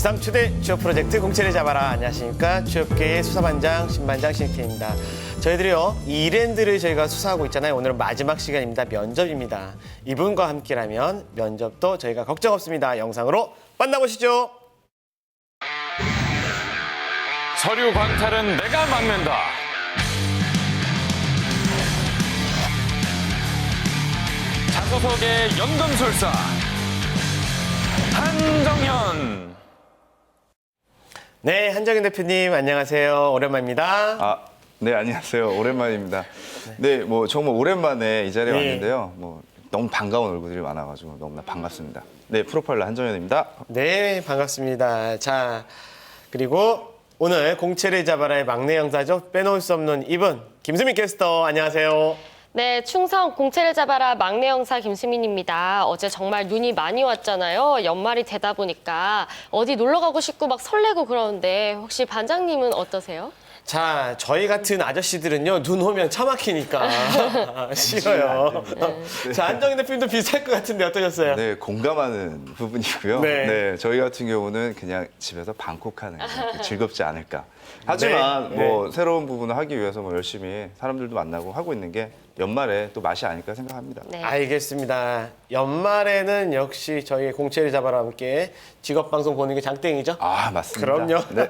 시상 초대 취업 프로젝트 공채를 잡아라. 안녕하십니까. 취업계의 수사반장 신반장 신입팀입니다. 저희들이요, 이랜드를 저희가 수사하고 있잖아요. 오늘은 마지막 시간입니다. 면접입니다. 이분과 함께라면 면접도 저희가 걱정 없습니다. 영상으로 만나보시죠. 서류 광탈은 내가 막는다. 자소석의 연금술사 한정현. 네, 한정현 대표님 안녕하세요. 오랜만입니다. 네, 안녕하세요. 오랜만입니다. 네, 뭐 정말 오랜만에 이 자리에 네. 왔는데요. 뭐 너무 반가운 얼굴들이 많아가지고 너무나 반갑습니다. 네, 프로파일러 한정현입니다. 네, 반갑습니다. 자, 그리고 오늘 공채를 잡아라의 막내 형사죠. 빼놓을 수 없는 이분, 김수민 캐스터 안녕하세요. 네, 충성 공채를 잡아라 막내 형사 김수민입니다. 어제 정말 눈이 많이 왔잖아요. 연말이 되다 보니까 어디 놀러 가고 싶고 막 설레고 그러는데 혹시 반장님은 어떠세요? 자, 저희 같은 아저씨들은요, 눈 오면 차 막히니까 싫어요. 자, 한정인 대표님도 비슷할 것 같은데 어떠셨어요? 네, 공감하는 부분이고요. 네. 네, 저희 같은 경우는 그냥 집에서 방콕하는 게 즐겁지 않을까. 하지만 네, 뭐 새로운 부분을 하기 위해서 뭐 열심히 사람들도 만나고 하고 있는 게 연말에 또 맛이 아닐까 생각합니다. 네. 알겠습니다. 연말에는 역시 저희 공채를 잡아라 함께 직업방송 보는 게 장땡이죠? 맞습니다. 그럼요. 네.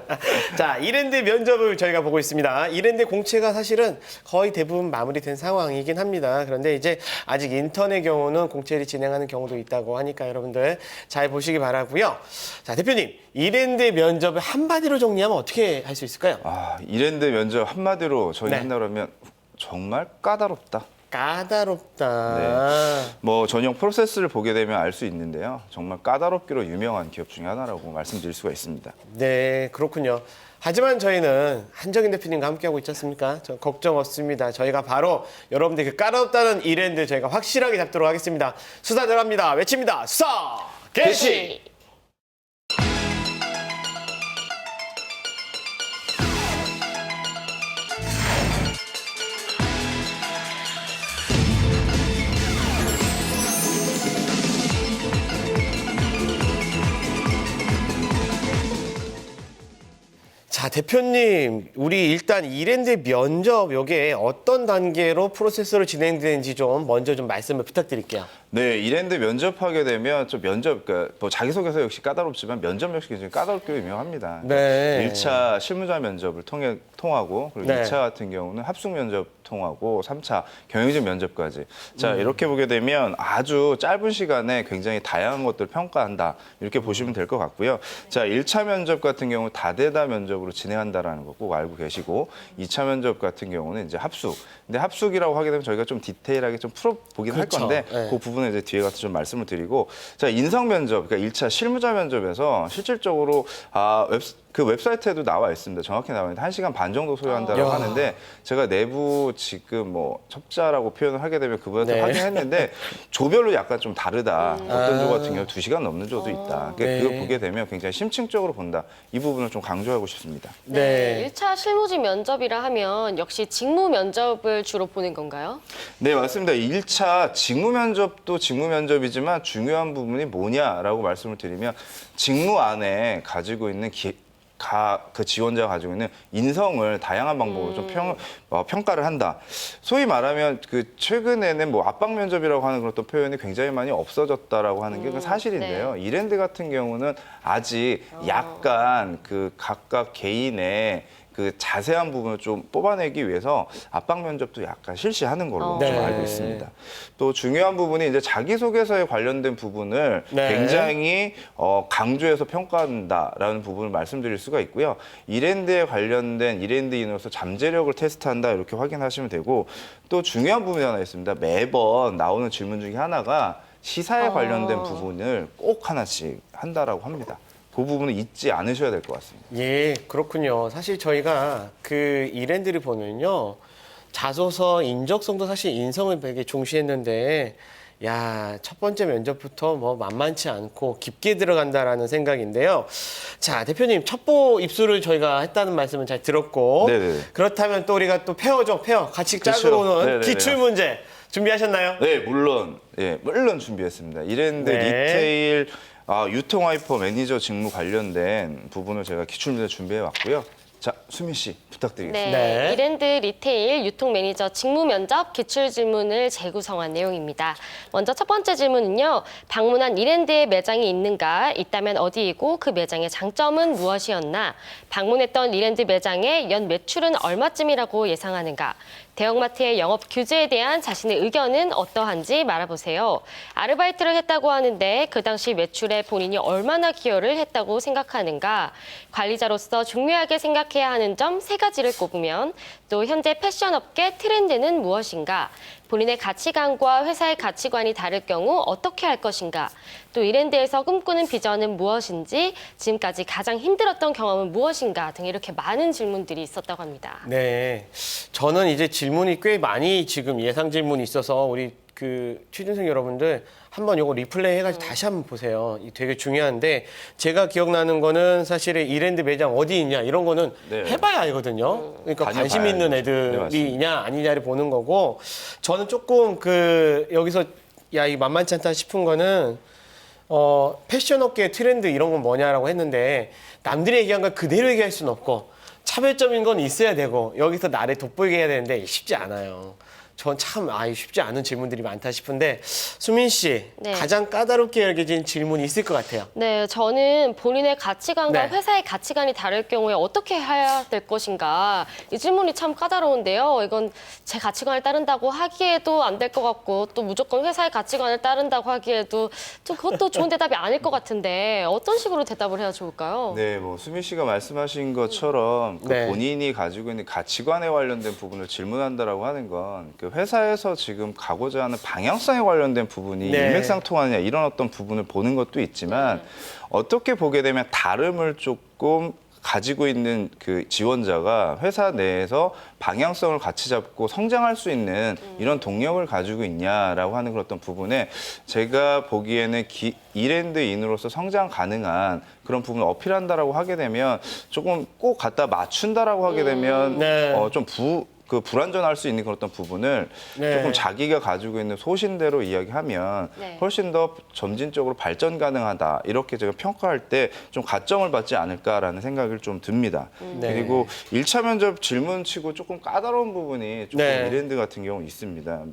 자, 이랜드 면접을 저희가 보고 있습니다. 이랜드 공채가 사실은 거의 대부분 마무리된 상황이긴 합니다. 그런데 이제 아직 인턴의 경우는 공채를 진행하는 경우도 있다고 하니까 여러분들 잘 보시기 바라고요. 자, 대표님, 이랜드 면접을 한마디로 정리하면 어떻게 할 수 있을까요? 이랜드 면접 한마디로 저희 네. 한다면 정말 까다롭다. 까다롭다. 뭐 전형 프로세스를 보게 되면 알 수 있는데요. 정말 까다롭기로 유명한 기업 중에 하나라고 말씀드릴 수가 있습니다. 네, 그렇군요. 하지만 저희는 한정인 대표님과 함께하고 있지 않습니까? 저 걱정 없습니다. 저희가 바로 여러분들 그 까다롭다는 이랜드 저희가 확실하게 잡도록 하겠습니다. 수사 들어갑니다. 외칩니다. 수사 개시! 자, 대표님, 우리 일단 이랜드 면접 요게 어떤 단계로 프로세스로 진행되는지 좀 먼저 좀 말씀을 부탁드릴게요. 네, 이랜드 면접하게 되면 좀 그러니까 뭐 자기소개서 역시 까다롭지만 면접 역시 굉장히 까다롭기로 유명합니다. 네. 1차 실무자 면접을 통하고 그리고 네. 2차 같은 경우는 합숙 면접 통하고 3차 경영진 면접까지. 자, 이렇게 보게 되면 아주 짧은 시간에 굉장히 다양한 것들을 평가한다. 이렇게 보시면 될 것 같고요. 자, 1차 면접 같은 경우 다대다 면접으로 진행한다라는 거 꼭 알고 계시고 2차 면접 같은 경우는 이제 합숙. 근데 합숙이라고 하게 되면 저희가 좀 디테일하게 좀 풀어보긴 할 그렇죠. 건데 네. 그 부분은 이제 뒤에 가서 좀 말씀을 드리고 자, 인성 면접, 그러니까 1차 실무자 면접에서 실질적으로 그 웹사이트에도 나와 있습니다. 정확히 나와 있는데 1시간 반 정도 소요한다고 야. 하는데 제가 내부 지금 뭐 첩자라고 표현을 하게 되면 그분한테 네. 확인했는데 조별로 약간 좀 다르다. 어떤 조 같은 경우 2시간 넘는 조도 있다. 그러니까 네. 그걸 보게 되면 굉장히 심층적으로 본다. 이 부분을 좀 강조하고 싶습니다. 네. 1차 실무진 면접이라 하면 역시 직무 면접을 주로 보는 건가요? 네, 맞습니다. 1차 직무 면접도 직무 면접이지만 중요한 부분이 뭐냐라고 말씀을 드리면 직무 안에 가지고 있는 그 지원자가 가지고 있는 인성을 다양한 방법으로 좀 평가를 한다. 소위 말하면 그 최근에는 뭐 압박 면접이라고 하는 그런 또 표현이 굉장히 많이 없어졌다라고 하는 게 그 사실인데요. 이랜드 같은 경우는 아직 약간 그 각각 개인의 그 자세한 부분을 좀 뽑아내기 위해서 압박 면접도 약간 실시하는 걸로 네. 좀 알고 있습니다. 또 중요한 부분이 이제 자기소개서에 관련된 부분을 네. 굉장히 강조해서 평가한다라는 부분을 말씀드릴 수가 있고요. 이랜드에 관련된 이랜드인으로서 잠재력을 테스트한다 이렇게 확인하시면 되고 또 중요한 부분이 하나 있습니다. 매번 나오는 질문 중에 하나가 시사에 관련된 부분을 꼭 하나씩 한다라고 합니다. 그 부분은 잊지 않으셔야 될 것 같습니다. 예, 그렇군요. 사실 저희가 그 이랜드를 보면요. 자소서 인적성도 사실 인성을 되게 중시했는데 야, 첫 번째 면접부터 뭐 만만치 않고 깊게 들어간다라는 생각인데요. 자, 대표님, 첩보 입수를 저희가 했다는 말씀은 잘 들었고 네네. 그렇다면 또 우리가 또 페어죠, 페어. 같이 짜고 그렇죠. 오는 네네네. 기출문제 준비하셨나요? 네, 물론 준비했습니다. 이랜드 네. 리테일 유통 와이퍼 매니저 직무 관련된 부분을 제가 기출문제 준비해 왔고요. 자, 수민 씨 부탁드리겠습니다. 네, 네. 이랜드 리테일 유통 매니저 직무 면접 기출 질문을 재구성한 내용입니다. 먼저 첫 번째 질문은요. 방문한 이랜드의 매장이 있는가? 있다면 어디이고 그 매장의 장점은 무엇이었나? 방문했던 이랜드 매장의 연 매출은 얼마쯤이라고 예상하는가? 대형마트의 영업 규제에 대한 자신의 의견은 어떠한지 말해보세요. 아르바이트를 했다고 하는데 그 당시 매출에 본인이 얼마나 기여를 했다고 생각하는가? 관리자로서 중요하게 생각해야 하는 점 3가지를 꼽으면 또 현재 패션업계 트렌드는 무엇인가? 본인의 가치관과 회사의 가치관이 다를 경우 어떻게 할 것인가? 또 이랜드에서 꿈꾸는 비전은 무엇인지, 지금까지 가장 힘들었던 경험은 무엇인가 등 이렇게 많은 질문들이 있었다고 합니다. 네. 저는 이제 질문이 꽤 많이 지금 예상 질문이 있어서 우리 그 취준생 여러분들 한번 요거 리플레이 해가지고 다시 한번 보세요. 이 되게 중요한데 제가 기억나는 거는 사실은 이랜드 매장 어디 있냐 이런 거는 네. 해봐야 알거든요. 그러니까 관심 다녀봐야죠. 있는 네, 애들이 맞습니다. 있냐 아니냐를 보는 거고 저는 조금 그 여기서 야, 이 만만치 않다 싶은 거는 패션 업계의 트렌드 이런 건 뭐냐라고 했는데 남들이 얘기한 걸 그대로 얘기할 수는 없고 차별점인 건 있어야 되고 여기서 나를 돋보이게 해야 되는데 쉽지 않아요. 전 참 쉽지 않은 질문들이 많다 싶은데 수민 씨 네. 가장 까다롭게 여겨진 질문이 있을 것 같아요. 네, 저는 본인의 가치관과 네. 회사의 가치관이 다를 경우에 어떻게 해야 될 것인가. 이 질문이 참 까다로운데요. 이건 제 가치관을 따른다고 하기에도 안 될 것 같고 또 무조건 회사의 가치관을 따른다고 하기에도 좀 그것도 좋은 대답이 아닐 것 같은데 어떤 식으로 대답을 해야 좋을까요? 네, 뭐 수민 씨가 말씀하신 것처럼 그 네. 본인이 가지고 있는 가치관에 관련된 부분을 질문한다라고 하는 건 그 회사에서 지금 가고자 하는 방향성에 관련된 부분이 네. 일맥상통하느냐 이런 어떤 부분을 보는 것도 있지만 어떻게 보게 되면 다름을 조금 가지고 있는 그 지원자가 회사 내에서 방향성을 같이 잡고 성장할 수 있는 이런 동력을 가지고 있냐라고 하는 그런 어떤 부분에 제가 보기에는 이랜드인으로서 성장 가능한 그런 부분을 어필한다라고 하게 되면 조금 꼭 갖다 맞춘다라고 하게 되면 네. 좀 불완전할 수 있는 그런 어떤 부분을 네. 조금 자기가 가지고 있는 소신대로 이야기하면 네. 훨씬 더 점진적으로 발전 가능하다. 이렇게 제가 평가할 때 좀 가점을 받지 않을까라는 생각을 좀 듭니다. 네. 그리고 1차 면접 질문치고 조금 까다로운 부분이 조금 네. 이랜드 같은 경우 있습니다.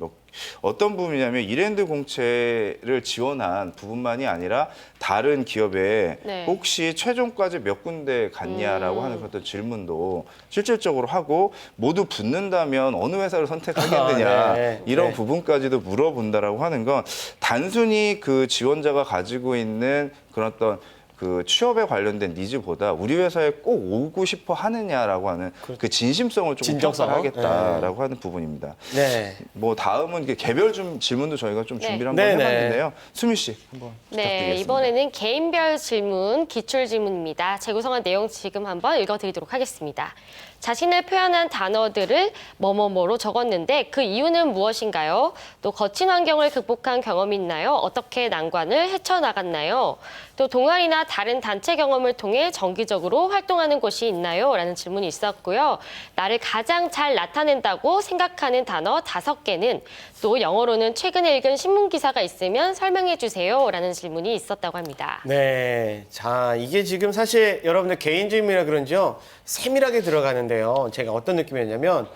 어떤 부분이냐면 이랜드 공채를 지원한 부분만이 아니라 다른 기업에 네. 혹시 최종까지 몇 군데 갔냐라고 하는 그런 질문도 실질적으로 하고 모두 붙는다면 어느 회사를 선택하겠느냐 네. 이런 네. 부분까지도 물어본다라고 하는 건 단순히 그 지원자가 가지고 있는 그런 어떤 그 취업에 관련된 니즈보다 우리 회사에 꼭 오고 싶어 하느냐라고 하는 그 진심성을 조금 진정성. 평가하겠다라고 하는 부분입니다. 네. 뭐 다음은 이게 개별 질문도 저희가 좀 네. 준비를 한번 네네. 해봤는데요. 수미 씨 한번 네, 부탁드리겠습니다. 이번에는 개인별 질문, 기출 질문입니다. 재구성한 내용 지금 한번 읽어드리도록 하겠습니다. 자신을 표현한 단어들을 뭐뭐뭐로 적었는데 그 이유는 무엇인가요? 또 거친 환경을 극복한 경험이 있나요? 어떻게 난관을 헤쳐나갔나요? 또 동아리나 다른 단체 경험을 통해 정기적으로 활동하는 곳이 있나요? 라는 질문이 있었고요. 나를 가장 잘 나타낸다고 생각하는 단어 5개는 또 영어로는 최근에 읽은 신문 기사가 있으면 설명해 주세요. 라는 질문이 있었다고 합니다. 네. 자, 이게 지금 사실 여러분들 개인 질문이라 그런지요. 세밀하게 들어가는데요. 제가 어떤 느낌이었냐면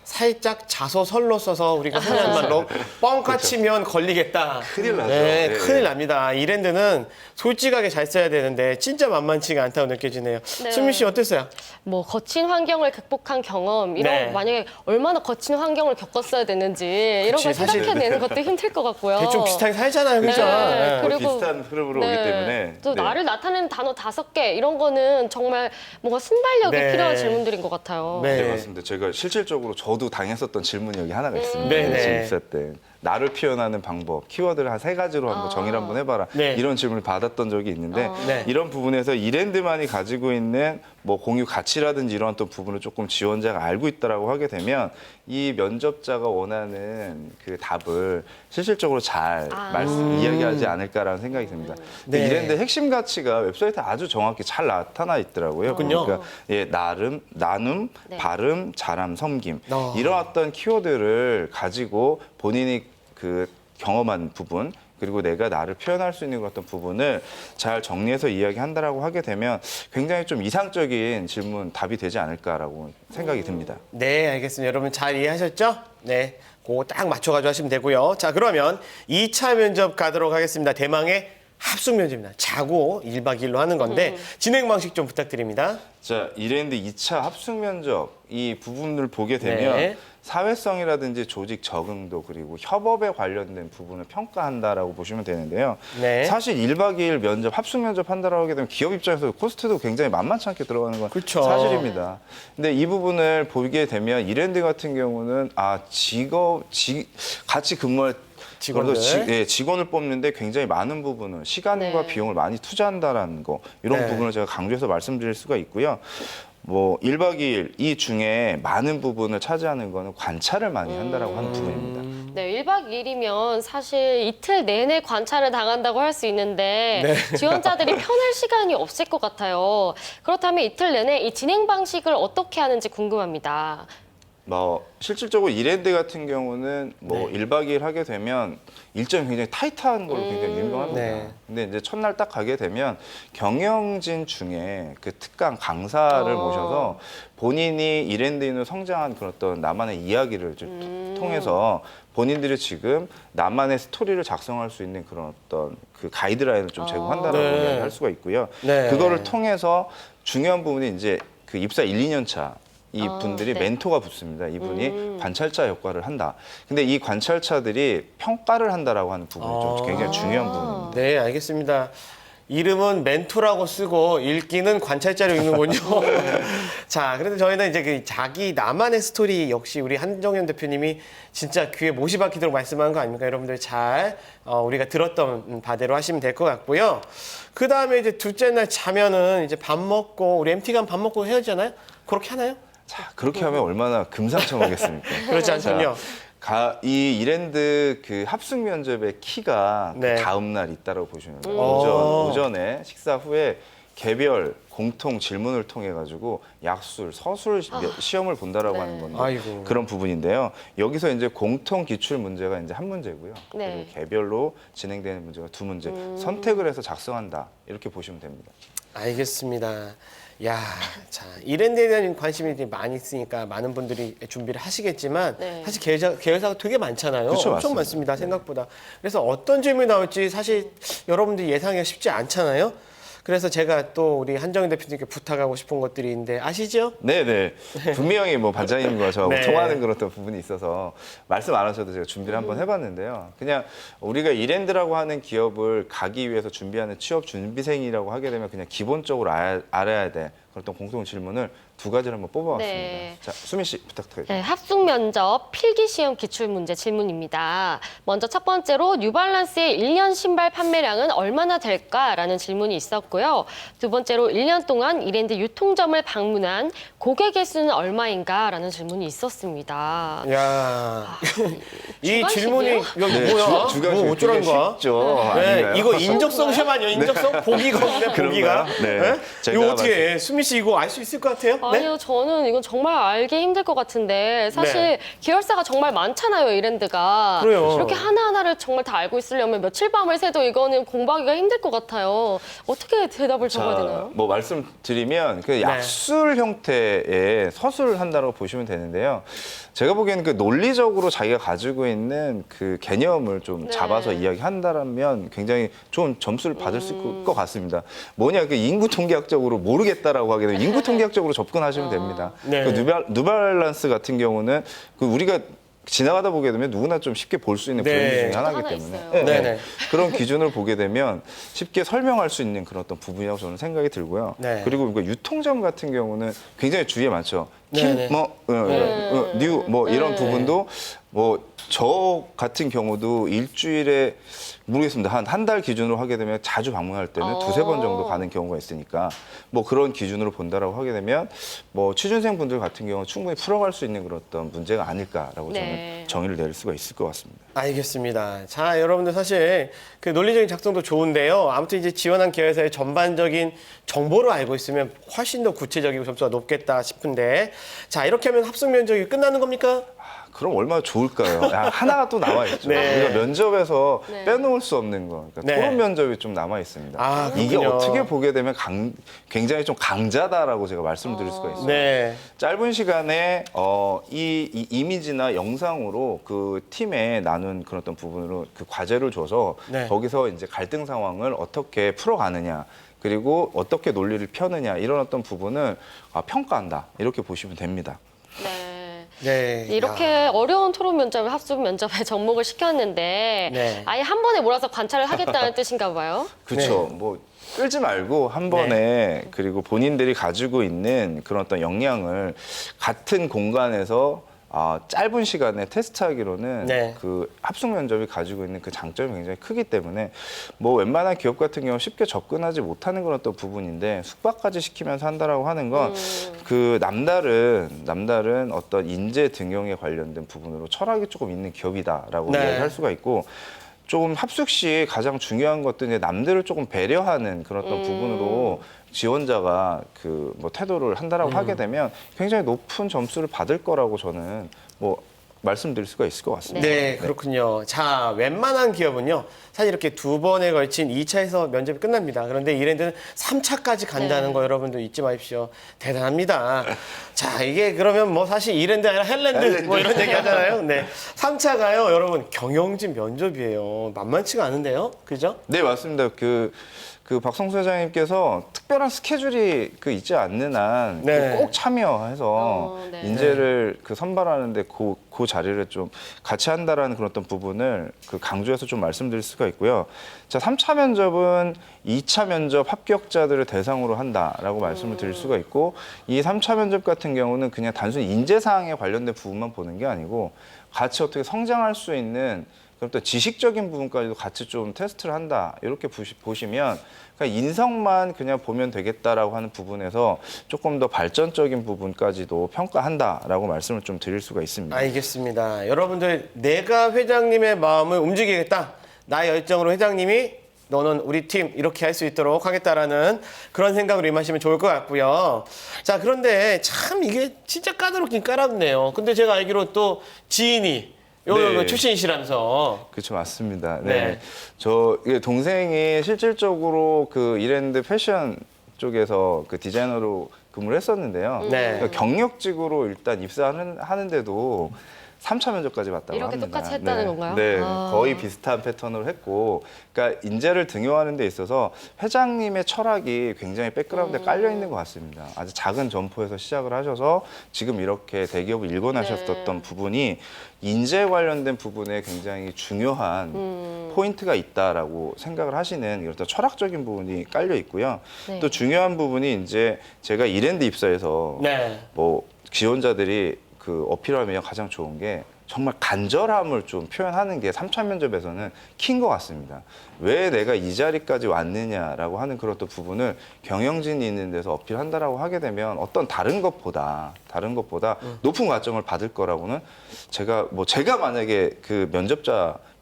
살짝 자소설로 써서 우리가 흔한 말로 뻥카 치면 걸리겠다. 큰일 나죠. 네, 네. 큰일 납니다. 이랜드는 솔직하게 잘 써야 되는데 진짜 만만치가 않다고 느껴지네요. 네. 수민 씨 어땠어요? 뭐 거친 환경을 극복한 경험 이런 네. 만약에 얼마나 거친 환경을 겪었어야 되는지 이런 그치, 걸 사실 생각해내는 것도 힘들 것 같고요. 대충 비슷하게 살잖아요. 그죠? 네, 네. 그리고- 비슷한 흐름으로 오기 때문에 또 네. 나를 나타내는 단어 5개 이런 거는 정말 뭔가 순발력이 네. 필요한 질문들인 것 같아요. 네. 네, 맞습니다. 제가 실질적으로 저도 당했었던 질문이 여기 하나가 있습니다. 네, 네. 지금 입사 때 나를 표현하는 방법, 키워드를 한 3가지로 한번 정의를 한번 해봐라. 네. 이런 질문을 받았던 적이 있는데 네. 이런 부분에서 이랜드만이 가지고 있는 뭐 공유 가치라든지 이런 또 부분을 조금 지원자가 알고 있다라고 하게 되면 이 면접자가 원하는 그 답을 실질적으로 잘 이야기하지 않을까라는 생각이 듭니다. 근데 네. 이랜드 핵심 가치가 웹사이트에 아주 정확히 잘 나타나 있더라고요. 그렇군요. 그러니까 나눔, 네. 발음, 자람, 섬김 어. 이런 어떤 키워드를 가지고 본인이 그 경험한 부분 그리고 내가 나를 표현할 수 있는 그런 어떤 부분을 잘 정리해서 이야기한다라고 하게 되면 굉장히 좀 이상적인 질문 답이 되지 않을까라고 생각이 듭니다. 네, 알겠습니다. 여러분 잘 이해하셨죠? 네, 그거 딱 맞춰가지고 하시면 되고요. 자, 그러면 2차 면접 가도록 하겠습니다. 대망의 합숙 면접입니다. 자고 1박 2일로 하는 건데 진행 방식 좀 부탁드립니다. 자, 이랜드 2차 합숙 면접 이 부분을 보게 되면 네. 사회성이라든지 조직 적응도 그리고 협업에 관련된 부분을 평가한다라고 보시면 되는데요. 네. 사실 1박 2일 면접, 합숙 면접 한다라고 하게 되면 기업 입장에서 코스트도 굉장히 만만치 않게 들어가는 건 그렇죠. 사실입니다. 근데 이 부분을 보게 되면 이랜드 같은 경우는 같이 근무할 직원들. 직원을 뽑는데 굉장히 많은 부분을 시간과 네. 비용을 많이 투자한다라는 거 이런 네. 부분을 제가 강조해서 말씀드릴 수가 있고요. 뭐 1박 2일 이 중에 많은 부분을 차지하는 거는 관찰을 많이 한다라고 하는 부분입니다. 네, 1박 2일이면 사실 이틀 내내 관찰을 당한다고 할 수 있는데 네. 지원자들이 편할 시간이 없을 것 같아요. 그렇다면 이틀 내내 이 진행 방식을 어떻게 하는지 궁금합니다. 뭐 실질적으로 이랜드 같은 경우는 뭐 네. 1박 2일 하게 되면 일정이 굉장히 타이트한 걸로 굉장히 유명합니다. 네. 근데 이제 첫날 딱 가게 되면 경영진 중에 그 특강 강사를 모셔서 본인이 이랜드인으로 성장한 그런 어떤 나만의 이야기를 좀 통해서 본인들이 지금 나만의 스토리를 작성할 수 있는 그런 어떤 그 가이드라인을 좀 제공한다라고 네. 이야기할 수가 있고요. 네. 그거를 통해서 중요한 부분이 이제 그 입사 1, 2년 차 이 분들이 네. 멘토가 붙습니다. 이분이 관찰자 역할을 한다. 근데 이 관찰자들이 평가를 한다라고 하는 부분이 좀 굉장히 중요한 부분입니다. 네, 알겠습니다. 이름은 멘토라고 쓰고 읽기는 관찰자로 읽는군요. 자, 그런데 저희는 이제 그 자기 나만의 스토리 역시 우리 한정현 대표님이 진짜 귀에 못이 박히도록 말씀한 거 아닙니까? 여러분들 잘 우리가 들었던 바대로 하시면 될 것 같고요. 그 다음에 이제 둘째 날 자면은 이제 밥 먹고 우리 MT가 밥 먹고 헤어지잖아요. 그렇게 하나요? 자, 그렇게 하면 얼마나 금상첨화겠습니까? 그렇지 않군요. 이 이랜드 그 합숙 면접의 키가 네. 그 다음 날 있다고 보시면 돼요. 오. 오전에 식사 후에 개별 공통 질문을 통해 가지고 약술, 서술 시험을 본다라고 네. 하는 건데 아이고. 그런 부분인데요. 여기서 이제 공통 기출 문제가 이제 한 문제고요. 네. 그리고 개별로 진행되는 문제가 두 문제. 선택을 해서 작성한다. 이렇게 보시면 됩니다. 알겠습니다. 야, 자, 이랜드에 대한 관심이 이제 많이 있으니까 많은 분들이 준비를 하시겠지만 네. 사실 계열사가 되게 많잖아요. 그렇죠, 엄청 맞습니다. 많습니다. 생각보다. 그래서 어떤 질문이 나올지 사실 여러분들이 예상하기가 쉽지 않잖아요. 그래서 제가 또 우리 한정희 대표님께 부탁하고 싶은 것들이 있는데 아시죠? 네네. 분명히 뭐 반장님과 저하고 네. 통하는 그런 어떤 부분이 있어서 말씀 안 하셔도 제가 준비를 한번 해봤는데요. 그냥 우리가 이랜드라고 하는 기업을 가기 위해서 준비하는 취업 준비생이라고 하게 되면 그냥 기본적으로 알아야 돼. 그런 어떤 공통 질문을 두 가지를 한번 뽑아왔습니다. 네. 자, 수민 씨 부탁드립니다. 네, 합숙 면접 필기 시험 기출 문제 질문입니다. 먼저 첫 번째로 뉴발란스의 1년 신발 판매량은 얼마나 될까라는 질문이 있었고요. 두 번째로 1년 동안 이랜드 유통점을 방문한 고객의 수는 얼마인가라는 질문이 있었습니다. 야, 이 주관식이요? 질문이 여기 네, 뭐야? 주간 뭐 어쩌라는 거야? 쉽죠. 네, 아닌가요? 이거 인적성 시험 아니에요? 인적성? 보기가 없네, 보기가. 그런가요? 네. 제가 이거 어떻게 해? 수미 씨 이거 알 수 있을 것 같아요? 네? 아니요, 저는 이건 정말 알기 힘들 것 같은데 사실 네. 계열사가 정말 많잖아요, 이랜드가. 그래요. 이렇게 하나하나를 정말 다 알고 있으려면 며칠 밤을 새도 이거는 공부하기가 힘들 것 같아요. 어떻게 대답을 적어야 되나요? 뭐 말씀드리면 네. 그 약술 형태의 서술을 한다고 보시면 되는데요. 제가 보기에는 그 논리적으로 자기가 가지고 있는 그 개념을 좀 네. 잡아서 이야기한다면 굉장히 좋은 점수를 받을 수 있을 것 같습니다. 뭐냐, 그 인구 통계학적으로 모르겠다라고 하게 되면 인구 통계학적으로 접근하시면 됩니다. 네. 그 뉴발란스 같은 경우는 그 우리가 지나가다 보게 되면 누구나 좀 쉽게 볼 수 있는 네. 브랜드 중에 저도 하나이기 하나 때문에 있어요. 네네. 그런 기준을 보게 되면 쉽게 설명할 수 있는 그런 어떤 부분이라고 저는 생각이 들고요. 네. 그리고 이거 유통점 같은 경우는 굉장히 주의에 많죠. 네네. 뉴 뭐 이런 네. 부분도 뭐 저 같은 경우도 일주일에 모르겠습니다. 한 달 기준으로 하게 되면 자주 방문할 때는 두세 번 정도 가는 경우가 있으니까 뭐 그런 기준으로 본다라고 하게 되면 뭐 취준생 분들 같은 경우는 충분히 풀어갈 수 있는 그런 어떤 문제가 아닐까라고 네. 저는 정의를 내릴 수가 있을 것 같습니다. 알겠습니다. 자, 여러분들 사실 그 논리적인 작성도 좋은데요. 아무튼 이제 지원한 기업에서의 전반적인 정보를 알고 있으면 훨씬 더 구체적이고 점수가 높겠다 싶은데, 자, 이렇게 하면 합숙 면접이 끝나는 겁니까? 그럼 얼마나 좋을까요? 야, 하나가 또 남아 있죠. 네. 우리가 면접에서 네. 빼놓을 수 없는 거. 그러니까 네. 토론 면접이 좀 남아 있습니다. 아, 이게 그렇군요. 어떻게 보게 되면 굉장히 좀 강자다라고 제가 말씀드릴 수가 있어요. 네. 짧은 시간에 이 이미지나 영상으로 그 팀에 나눈 그런 어떤 부분으로 그 과제를 줘서 네. 거기서 이제 갈등 상황을 어떻게 풀어가느냐. 그리고 어떻게 논리를 펴느냐 이런 어떤 부분을 평가한다 이렇게 보시면 됩니다. 네. 네. 이렇게 어려운 토론 면접을 합숙 면접에 접목을 시켰는데 네. 아예 한 번에 몰아서 관찰을 하겠다는 뜻인가 봐요. 그렇죠. 뭐 끌지 말고 한 번에 그리고 본인들이 가지고 있는 그런 어떤 역량을 같은 공간에서 짧은 시간에 테스트하기로는 네. 그 합숙 면접이 가지고 있는 그 장점이 굉장히 크기 때문에 뭐 웬만한 기업 같은 경우 쉽게 접근하지 못하는 그런 어떤 부분인데 숙박까지 시키면서 한다라고 하는 건 그 남다른 어떤 인재 등용에 관련된 부분으로 철학이 조금 있는 기업이다라고 네. 이야기할 수가 있고 조금 합숙 시 가장 중요한 것도 이제 남들을 조금 배려하는 그런 어떤 부분으로 지원자가 그 뭐 태도를 한다라고 하게 되면 굉장히 높은 점수를 받을 거라고 저는 뭐 말씀드릴 수가 있을 것 같습니다. 네, 그렇군요. 자, 웬만한 기업은요, 사실 이렇게 두 번에 걸친 2차에서 면접이 끝납니다. 그런데 이랜드는 3차까지 간다는 네. 거 여러분들 잊지 마십시오. 대단합니다. 자, 이게 그러면 뭐 사실 이랜드 아니라 헬랜드 뭐 이런 얘기 하잖아요. 네. 3차가요, 여러분, 경영진 면접이에요. 만만치가 않은데요? 그죠? 네, 맞습니다. 그 박성수 회장님께서 특별한 스케줄이 있지 않는 한 네. 꼭 참여해서 네. 인재를 선발하는데 그 자리를 좀 같이 한다라는 그런 어떤 부분을 강조해서 좀 말씀드릴 수가 있고요. 자, 3차 면접은 2차 면접 합격자들을 대상으로 한다라고 말씀을 드릴 수가 있고 이 3차 면접 같은 경우는 그냥 단순히 인재 사항에 관련된 부분만 보는 게 아니고 같이 어떻게 성장할 수 있는 그럼 또 지식적인 부분까지도 같이 좀 테스트를 한다. 이렇게 보시면 그냥 인성만 그냥 보면 되겠다라고 하는 부분에서 조금 더 발전적인 부분까지도 평가한다라고 말씀을 좀 드릴 수가 있습니다. 알겠습니다. 여러분들, 내가 회장님의 마음을 움직이겠다. 나의 열정으로 회장님이 너는 우리 팀 이렇게 할 수 있도록 하겠다라는 그런 생각으로 임하시면 좋을 것 같고요. 자, 그런데 참 이게 진짜 까다롭긴 까다롭네요. 근데 제가 알기로 또 지인이 네. 출신이시라면서. 그렇죠, 맞습니다. 네. 네. 저 동생이 실질적으로 그 이랜드 패션 쪽에서 그 디자이너로 근무를 했었는데요. 네. 그러니까 경력직으로 일단 입사하는데도 3차 면접까지 봤다고 이렇게 합니다. 똑같이 했다는 건가요? 네, 아. 거의 비슷한 패턴으로 했고, 그러니까 인재를 등용하는 데 있어서 회장님의 철학이 굉장히 백그라운드에 깔려 있는 것 같습니다. 아주 작은 점포에서 시작을 하셔서 지금 이렇게 대기업을 일궈나셨던 네. 부분이 인재 관련된 부분에 굉장히 중요한 포인트가 있다라고 생각을 하시는 이런 철학적인 부분이 깔려 있고요. 네. 또 중요한 부분이 이제 제가 이랜드 입사해서 네. 뭐 지원자들이 어필하면 가장 좋은 게 정말 간절함을 좀 표현하는 게 3차 면접에서는 키인 것 같습니다. 왜 내가 이 자리까지 왔느냐라고 하는 그런 또 부분을 경영진이 있는 데서 어필한다라고 하게 되면 어떤 다른 것보다 높은 과정을 받을 거라고는 제가 만약에 그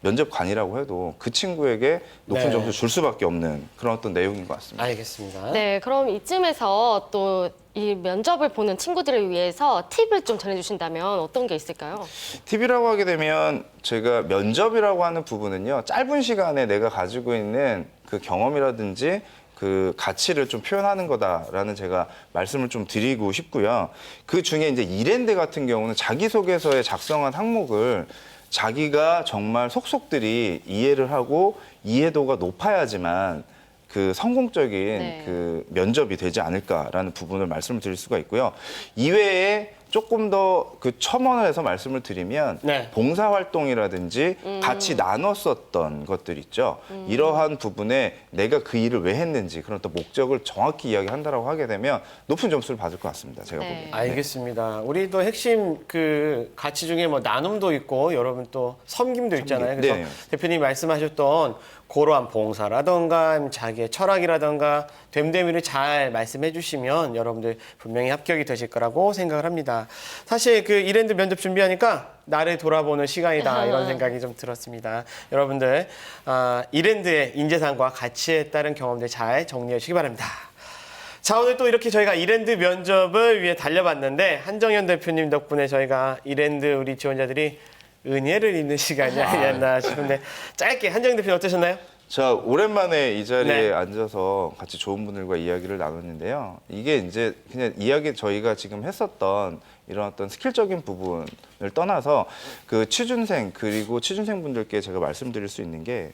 면접관이라고 해도 그 친구에게 높은 네. 점수 줄 수밖에 없는 그런 어떤 내용인 것 같습니다. 알겠습니다. 네, 그럼 이쯤에서 또 이 면접을 보는 친구들을 위해서 팁을 좀 전해주신다면 어떤 게 있을까요? 팁이라고 하게 되면 제가 면접이라고 하는 부분은요, 짧은 시간에 내가 가지고 있는 그 경험이라든지 그 가치를 좀 표현하는 거다라는 제가 말씀을 좀 드리고 싶고요. 그 중에 이제 이랜드 같은 경우는 자기소개서에 작성한 항목을 자기가 정말 속속들이 이해를 하고 이해도가 높아야지만 그 성공적인 네. 그 면접이 되지 않을까라는 부분을 말씀을 드릴 수가 있고요. 이외에 조금 더 그 첨언을 해서 말씀을 드리면 네. 봉사활동이라든지 같이 나눴었던 것들 있죠. 이러한 부분에 내가 그 일을 왜 했는지 그런 또 목적을 정확히 이야기한다라고 하게 되면 높은 점수를 받을 것 같습니다. 제가 네. 보기에는. 알겠습니다. 우리 또 핵심 그 가치 중에 뭐 나눔도 있고 여러분 또 섬김도 있잖아요. 그래서 네. 대표님이 말씀하셨던 그러한 봉사라던가 자기의 철학이라던가 됨됨이를 잘 말씀해 주시면 여러분들 분명히 합격이 되실 거라고 생각을 합니다. 사실 그 이랜드 면접 준비하니까 나를 돌아보는 시간이다 이런 생각이 좀 들었습니다. 여러분들 이랜드의 인재상과 가치에 따른 경험들 잘 정리해 주시기 바랍니다. 자, 오늘 또 이렇게 저희가 이랜드 면접을 위해 달려봤는데 한정현 대표님 덕분에 저희가 이랜드 우리 지원자들이 은혜를 입는 시간이 아니었나 싶은데 짧게 한정현 대표님 어떠셨나요? 자, 오랜만에 이 자리에 네. 앉아서 같이 좋은 분들과 이야기를 나눴는데요. 이게 이제 그냥 이야기 저희가 지금 했었던 이런 어떤 스킬적인 부분을 떠나서 그 취준생 그리고 취준생분들께 제가 말씀드릴 수 있는 게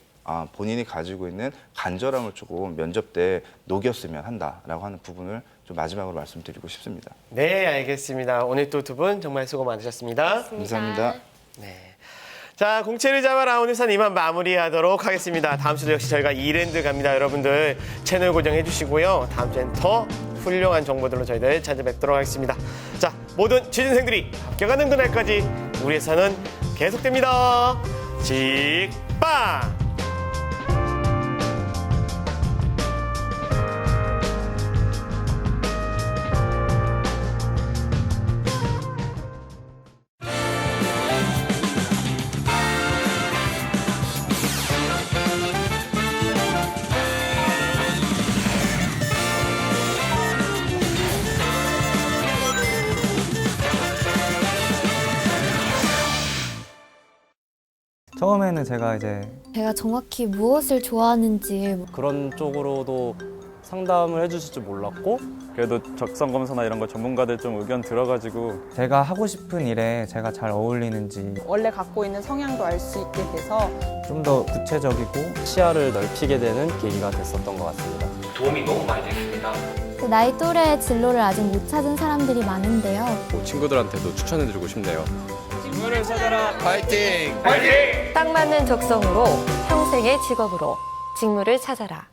본인이 가지고 있는 간절함을 조금 면접 때 녹였으면 한다라고 하는 부분을 좀 마지막으로 말씀드리고 싶습니다. 네, 알겠습니다. 오늘 또 두 분 정말 수고 많으셨습니다. 감사합니다. 네. 자, 공채를 잡아라 오늘선 이만 마무리하도록 하겠습니다. 다음 주도 역시 저희가 이랜드 갑니다. 여러분들 채널 고정해 주시고요. 다음 주엔 더 훌륭한 정보들로 저희들 찾아뵙도록 하겠습니다. 자, 모든 취준생들이 합격하는 그날까지 우리 회사는 계속됩니다. 직빵! 처음에는 제가 정확히 무엇을 좋아하는지 그런 쪽으로도 상담을 해주실 줄 몰랐고 그래도 적성검사나 이런 거 전문가들 좀 의견 들어가지고 제가 하고 싶은 일에 제가 잘 어울리는지 원래 갖고 있는 성향도 알 수 있게 돼서 좀 더 구체적이고 시야를 넓히게 되는 계기가 됐었던 것 같습니다. 도움이 너무 많이 됐습니다. 나이 또래의 진로를 아직 못 찾은 사람들이 많은데요. 친구들한테도 추천해드리고 싶네요. 딱 맞는 적성으로 평생의 직업으로 직무를 찾아라.